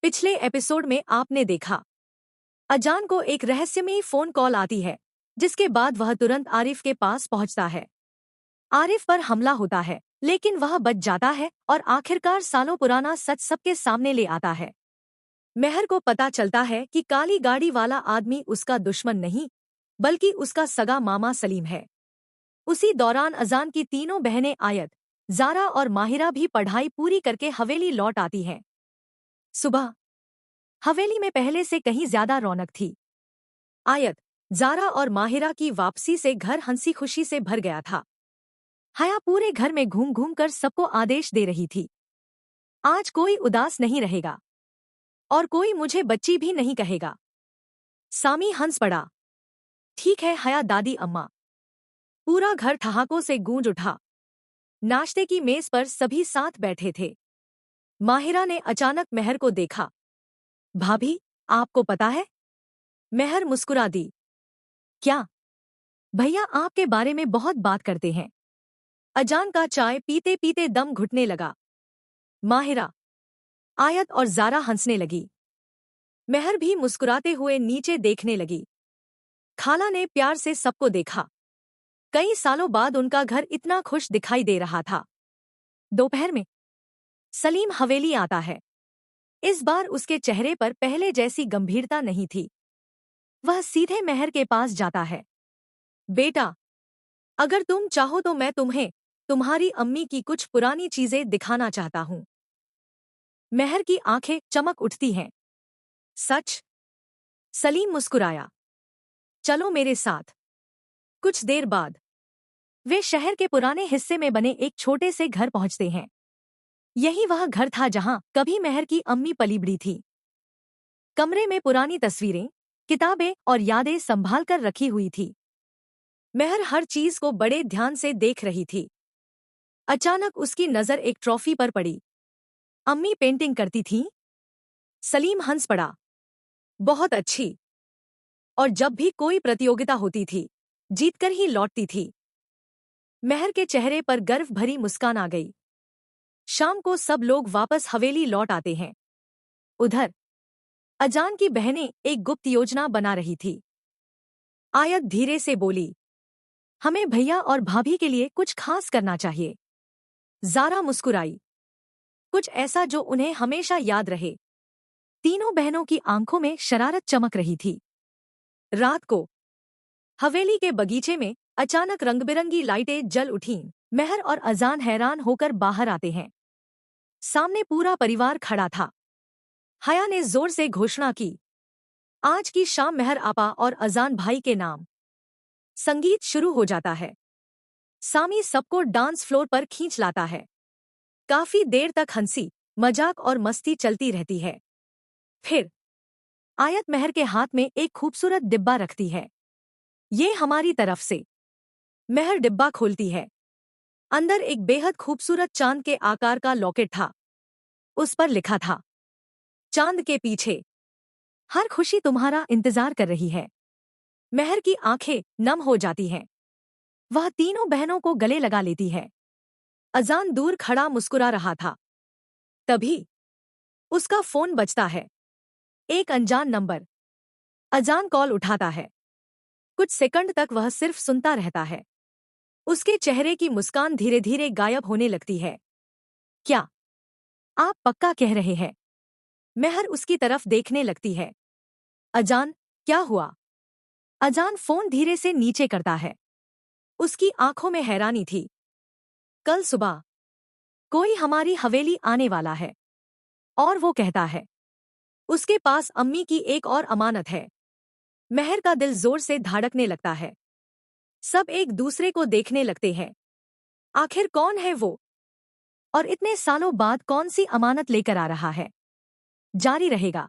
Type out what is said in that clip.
पिछले एपिसोड में आपने देखा, अजान को एक रहस्यमयी फोन कॉल आती है, जिसके बाद वह तुरंत आरिफ के पास पहुंचता है। आरिफ पर हमला होता है, लेकिन वह बच जाता है और आखिरकार सालों पुराना सच सबके सामने ले आता है। मेहर को पता चलता है कि काली गाड़ी वाला आदमी उसका दुश्मन नहीं, बल्कि उसका सगा मामा सलीम है। उसी दौरान अजान की तीनों बहनें आयत, जारा और माहिरा भी पढ़ाई पूरी करके हवेली लौट आती हैं। सुबह हवेली में पहले से कहीं ज्यादा रौनक थी। आयत, जारा और माहिरा की वापसी से घर हंसी खुशी से भर गया था। हया पूरे घर में घूम घूम कर सबको आदेश दे रही थी, आज कोई उदास नहीं रहेगा और कोई मुझे बच्ची भी नहीं कहेगा। सामी हंस पड़ा। ठीक है हया दादी अम्मा। पूरा घर ठहाकों से गूंज उठा। नाश्ते की मेज पर सभी साथ बैठे थे। माहिरा ने अचानक मेहर को देखा। भाभी, आपको पता है? मेहर मुस्कुरा दी। क्या? भैया आपके बारे में बहुत बात करते हैं। अजान का चाय पीते पीते दम घुटने लगा। माहिरा, आयत और जारा हंसने लगी। मेहर भी मुस्कुराते हुए नीचे देखने लगी। खाला ने प्यार से सबको देखा। कई सालों बाद उनका घर इतना खुश दिखाई दे रहा था। दोपहर में सलीम हवेली आता है। इस बार उसके चेहरे पर पहले जैसी गंभीरता नहीं थी। वह सीधे मेहर के पास जाता है। बेटा, अगर तुम चाहो तो मैं तुम्हें तुम्हारी अम्मी की कुछ पुरानी चीजें दिखाना चाहता हूं। मेहर की आंखें चमक उठती हैं। सच? सलीम मुस्कुराया। चलो मेरे साथ। कुछ देर बाद वे शहर के पुराने हिस्से में बने एक छोटे से घर पहुंचते हैं। यही वह घर था जहां कभी मेहर की अम्मी पली बड़ी थी। कमरे में पुरानी तस्वीरें, किताबें और यादें संभाल कर रखी हुई थी। मेहर हर चीज को बड़े ध्यान से देख रही थी। अचानक उसकी नजर एक ट्रॉफी पर पड़ी। अम्मी पेंटिंग करती थीं? सलीम हंस पड़ा। बहुत अच्छी। और जब भी कोई प्रतियोगिता होती थी, जीतकर ही लौटती थी। मेहर के चेहरे पर गर्व भरी मुस्कान आ गई। शाम को सब लोग वापस हवेली लौट आते हैं। उधर अजान की बहनें एक गुप्त योजना बना रही थी। आयत धीरे से बोली, हमें भैया और भाभी के लिए कुछ खास करना चाहिए। जारा मुस्कुराई। कुछ ऐसा जो उन्हें हमेशा याद रहे। तीनों बहनों की आंखों में शरारत चमक रही थी। रात को हवेली के बगीचे में अचानक रंगबिरंगी लाइटें जल उठीं। मेहर और अजान हैरान होकर बाहर आते हैं। सामने पूरा परिवार खड़ा था। हया ने जोर से घोषणा की, आज की शाम मेहर आपा और अजान भाई के नाम। संगीत शुरू हो जाता है। सामी सबको डांस फ्लोर पर खींच लाता है। काफी देर तक हंसी, मजाक और मस्ती चलती रहती है। फिर आयत मेहर के हाथ में एक खूबसूरत डिब्बा रखती है। ये हमारी तरफ से। मेहर डिब्बा खोलती है। अंदर एक बेहद खूबसूरत चांद के आकार का लॉकेट था। उस पर लिखा था, चांद के पीछे हर खुशी तुम्हारा इंतजार कर रही है। मेहर की आंखें नम हो जाती हैं। वह तीनों बहनों को गले लगा लेती है। अजान दूर खड़ा मुस्कुरा रहा था। तभी उसका फोन बजता है। एक अनजान नंबर। अजान कॉल उठाता है। कुछ सेकंड तक वह सिर्फ सुनता रहता है। उसके चेहरे की मुस्कान धीरे धीरे गायब होने लगती है। क्या आप पक्का कह रहे हैं? मेहर उसकी तरफ देखने लगती है। अजान, क्या हुआ? अजान फोन धीरे से नीचे करता है। उसकी आंखों में हैरानी थी। कल सुबह कोई हमारी हवेली आने वाला है। और वो कहता है, उसके पास अम्मी की एक और अमानत है। मेहर का दिल जोर से धड़कने लगता है। सब एक दूसरे को देखने लगते हैं। आखिर कौन है वो? और इतने सालों बाद कौन सी अमानत लेकर आ रहा है? जारी रहेगा।